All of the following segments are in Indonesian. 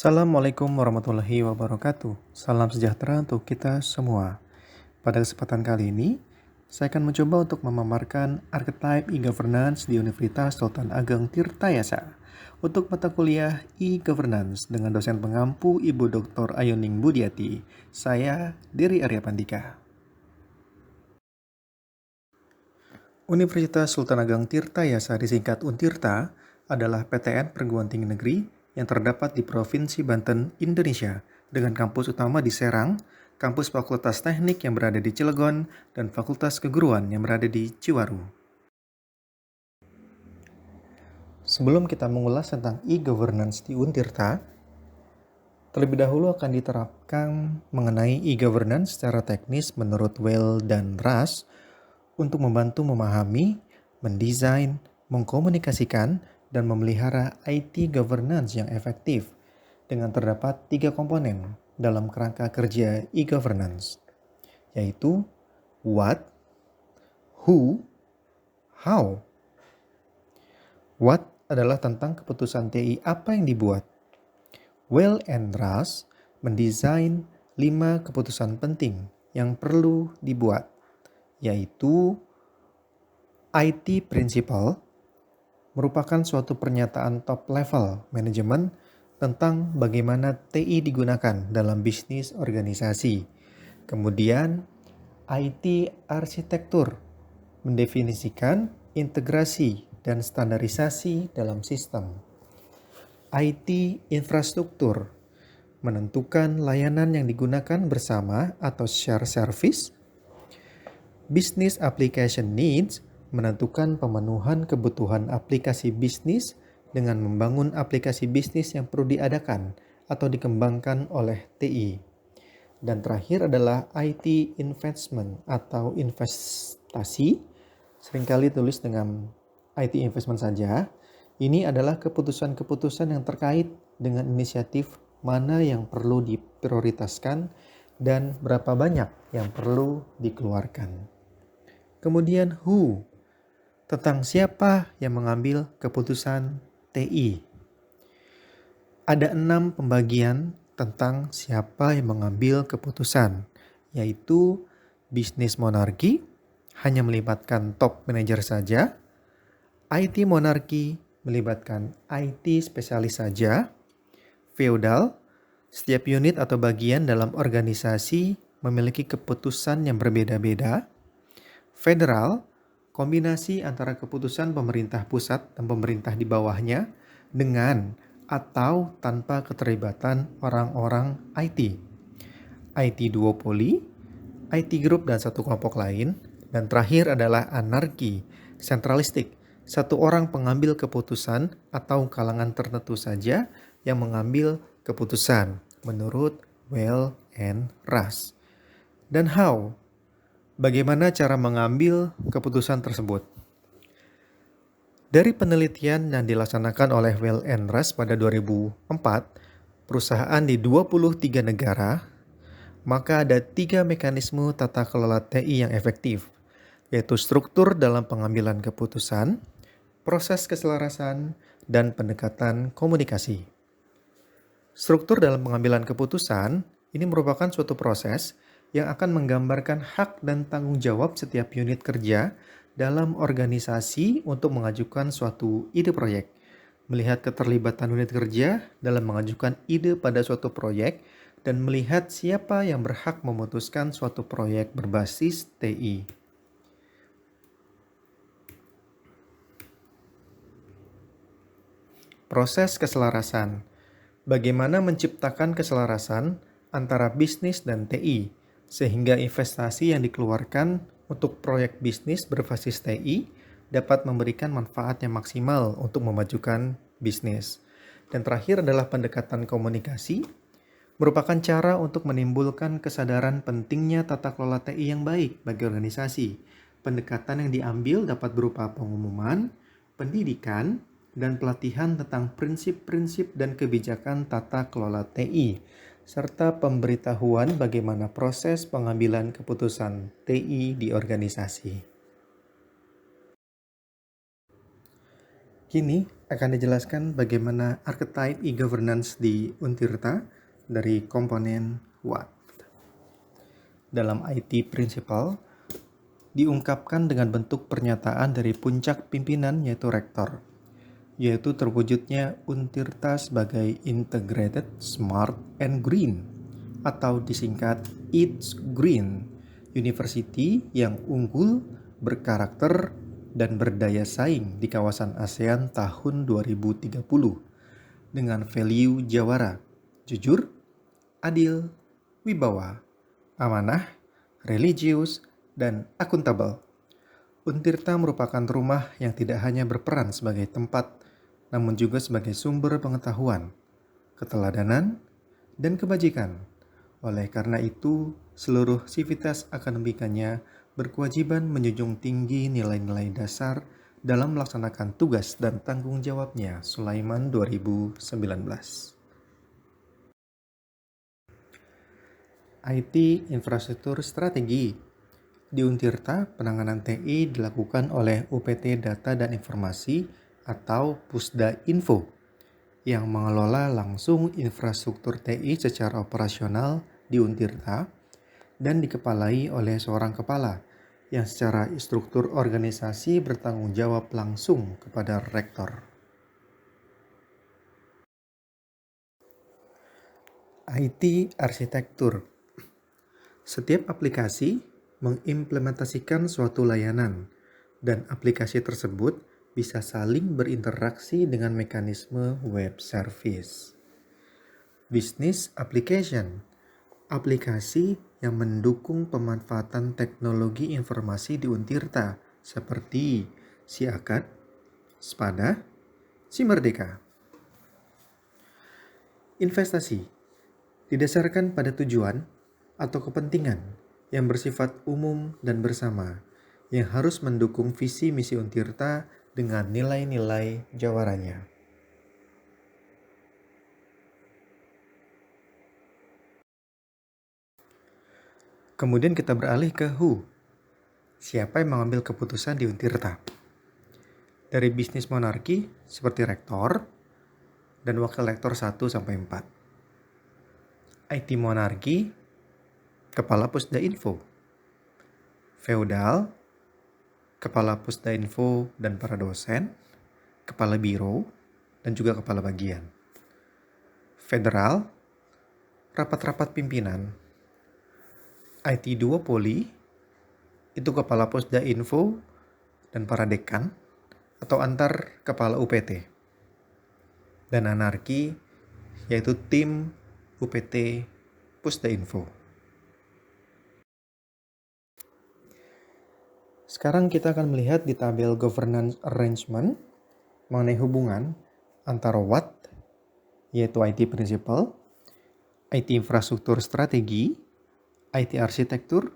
Assalamualaikum warahmatullahi wabarakatuh. Salam sejahtera untuk kita semua. Pada kesempatan kali ini, saya akan mencoba untuk memaparkan archetype e-governance di Universitas Sultan Ageng Tirtayasa untuk mata kuliah e-governance dengan dosen pengampu Ibu Dr. Ayuning Budiati. Saya Diri Arya Pandika. Universitas Sultan Ageng Tirtayasa disingkat Untirta adalah PTN perguruan tinggi negeri yang terdapat di Provinsi Banten, Indonesia, dengan kampus utama di Serang, kampus Fakultas Teknik yang berada di Cilegon, dan Fakultas Keguruan yang berada di Ciwaru. Sebelum kita mengulas tentang e-governance di Untirta, terlebih dahulu akan diterapkan mengenai e-governance secara teknis menurut Weil dan Ras untuk membantu memahami, mendesain, mengkomunikasikan, dan memelihara IT governance yang efektif dengan terdapat 3 komponen dalam kerangka kerja e-governance, yaitu what, who, how. What adalah tentang keputusan TI apa yang dibuat. Weil and Ras mendesain 5 keputusan penting yang perlu dibuat, yaitu IT Principle merupakan suatu pernyataan top level manajemen tentang bagaimana TI digunakan dalam bisnis organisasi. Kemudian, IT Arsitektur mendefinisikan integrasi dan standarisasi dalam sistem. IT Infrastruktur menentukan layanan yang digunakan bersama atau share service. Business Application Needs menentukan pemenuhan kebutuhan aplikasi bisnis dengan membangun aplikasi bisnis yang perlu diadakan atau dikembangkan oleh TI. Dan terakhir adalah IT Investment atau investasi, seringkali tulis dengan IT Investment saja. Ini adalah keputusan-keputusan yang terkait dengan inisiatif mana yang perlu diprioritaskan dan berapa banyak yang perlu dikeluarkan. Kemudian who, tentang siapa yang mengambil keputusan TI. Ada 6 pembagian tentang siapa yang mengambil keputusan, yaitu bisnis monarki, hanya melibatkan top manager saja. IT monarki melibatkan IT spesialis saja. Feodal, setiap unit atau bagian dalam organisasi memiliki keputusan yang berbeda-beda. Federal, kombinasi antara keputusan pemerintah pusat dan pemerintah di bawahnya dengan atau tanpa keterlibatan orang-orang IT. IT duopoli, IT group dan satu kelompok lain. Dan terakhir adalah anarki, sentralistik. Satu orang pengambil keputusan atau kalangan tertentu saja yang mengambil keputusan menurut Weil and Ras. Dan how? Bagaimana cara mengambil keputusan tersebut? Dari penelitian yang dilaksanakan oleh Weil and Ras pada 2004, perusahaan di 23 negara, maka ada 3 mekanisme tata kelola TI yang efektif, yaitu struktur dalam pengambilan keputusan, proses keselarasan, dan pendekatan komunikasi. Struktur dalam pengambilan keputusan ini merupakan suatu proses yang akan menggambarkan hak dan tanggung jawab setiap unit kerja dalam organisasi untuk mengajukan suatu ide proyek, melihat keterlibatan unit kerja dalam mengajukan ide pada suatu proyek, dan melihat siapa yang berhak memutuskan suatu proyek berbasis TI. Proses keselarasan. Bagaimana menciptakan keselarasan antara bisnis dan TI, sehingga investasi yang dikeluarkan untuk proyek bisnis berbasis TI dapat memberikan manfaat yang maksimal untuk memajukan bisnis. Dan terakhir adalah pendekatan komunikasi, merupakan cara untuk menimbulkan kesadaran pentingnya tata kelola TI yang baik bagi organisasi. Pendekatan yang diambil dapat berupa pengumuman, pendidikan, dan pelatihan tentang prinsip-prinsip dan kebijakan tata kelola TI, serta pemberitahuan bagaimana proses pengambilan keputusan TI di organisasi. Kini akan dijelaskan bagaimana archetype e-governance di Untirta dari komponen What. Dalam IT Principle, diungkapkan dengan bentuk pernyataan dari puncak pimpinan yaitu rektor, yaitu terwujudnya Untirta sebagai Integrated, Smart, and Green, atau disingkat It's Green, University yang unggul, berkarakter, dan berdaya saing di kawasan ASEAN tahun 2030 dengan value jawara, jujur, adil, wibawa, amanah, religius, dan akuntabel. Untirta merupakan rumah yang tidak hanya berperan sebagai tempat, namun juga sebagai sumber pengetahuan, keteladanan, dan kebajikan. Oleh karena itu, seluruh sivitas akademikanya berkewajiban menjunjung tinggi nilai-nilai dasar dalam melaksanakan tugas dan tanggung jawabnya. Sulaiman 2019. IT Infrastruktur Strategi. Di Untirta, penanganan TI dilakukan oleh UPT Data dan Informasi atau Pusda Info yang mengelola langsung infrastruktur TI secara operasional di Untirta dan dikepalai oleh seorang kepala yang secara struktur organisasi bertanggung jawab langsung kepada rektor. IT Arsitektur. Setiap aplikasi mengimplementasikan suatu layanan, dan aplikasi tersebut bisa saling berinteraksi dengan mekanisme web service. Business Application. Aplikasi yang mendukung pemanfaatan teknologi informasi di Untirta seperti Si Akad, Spada, Si Merdeka. Investasi didasarkan pada tujuan atau kepentingan yang bersifat umum dan bersama yang harus mendukung visi misi Untirta dengan nilai-nilai jawaranya. Kemudian kita beralih ke who. Siapa yang mengambil keputusan di Untirta? Dari bisnis monarki seperti rektor dan wakil rektor 1 sampai 4. IT monarki, kepala Pusda Info. Feodal, kepala Pusda Info dan para dosen, kepala biro, dan juga kepala bagian. Federal, rapat-rapat pimpinan. IT duopoli, itu kepala Pusda Info dan para dekan atau antar kepala UPT. Dan anarki, yaitu tim UPT Pusda Info. Sekarang kita akan melihat di tabel governance arrangement mengenai hubungan antara what, yaitu IT principle, IT infrastruktur strategi, IT arsitektur,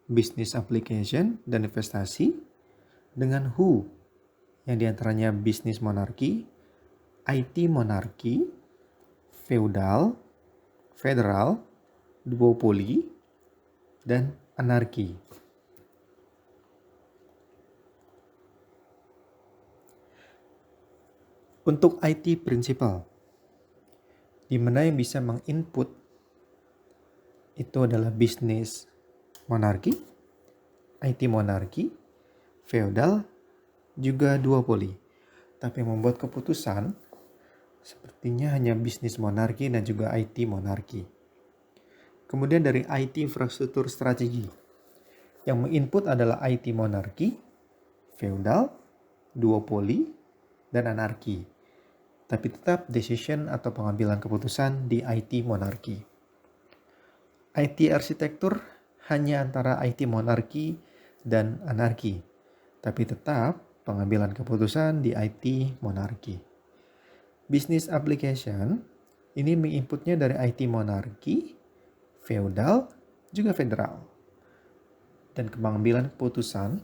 business application, dan investasi, dengan who, yang diantaranya bisnis monarki, IT monarki, feudal, federal, duopoli, dan anarki. Untuk IT principle, di mana yang bisa menginput itu adalah bisnis monarki, IT monarki, feodal, juga duopoli. Tapi yang membuat keputusan sepertinya hanya bisnis monarki dan juga IT monarki. Kemudian dari IT infrastruktur strategi, yang menginput adalah IT monarki, feodal, duopoli, dan anarki. Tapi tetap decision atau pengambilan keputusan di IT monarki. IT arsitektur hanya antara IT monarki dan anarki, tapi tetap pengambilan keputusan di IT monarki. Business application ini menginputnya dari IT monarki, feodal, juga federal. Dan pengambilan keputusan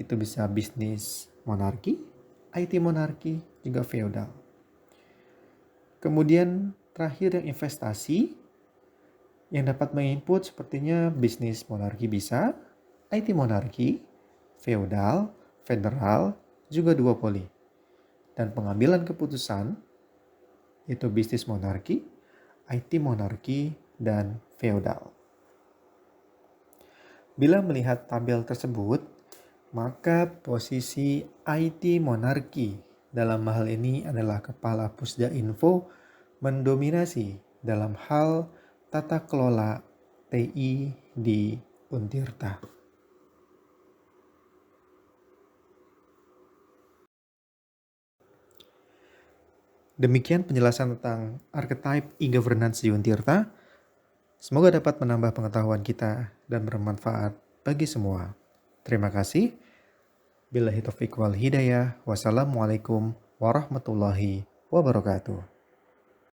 itu bisa bisnis monarki, IT monarki, juga feodal. Kemudian terakhir yang investasi, yang dapat menginput sepertinya bisnis monarki bisa, IT monarki, feodal, federal, juga duopoli. dan pengambilan keputusan, yaitu bisnis monarki, IT monarki, dan feodal. Bila melihat tabel tersebut, maka posisi IT monarki dalam hal ini adalah Kepala Pusda Info mendominasi dalam hal tata kelola TI di Untirta. Demikian penjelasan tentang archetype e-governance di Untirta. Semoga dapat menambah pengetahuan kita dan bermanfaat bagi semua. Terima kasih. Billahi taufiq wal hidayah. Wassalamualaikum warahmatullahi wabarakatuh.